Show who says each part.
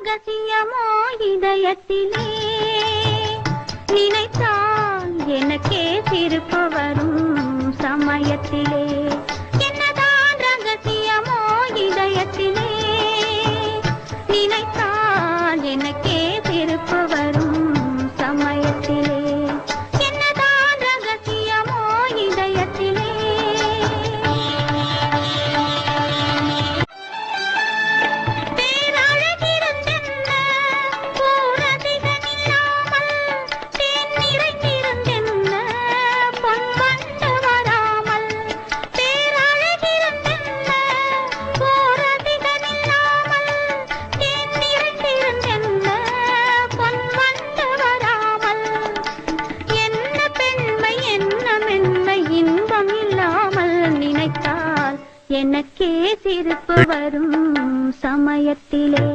Speaker 1: ரகசியமோ இதயத்திலே நினைத்தால் எனக்கே சிரிப்பு வரும் சமயத்திலே என்னதான் ரகசியமோ இதயத்திலே நினைத்தால் எனக்கே சிரிப்பு வரும் சமயத்திலே என்னதான் ரகசியமோ இதயத்திலே எனக்கே சிரிப்பு வரும் சமயத்திலே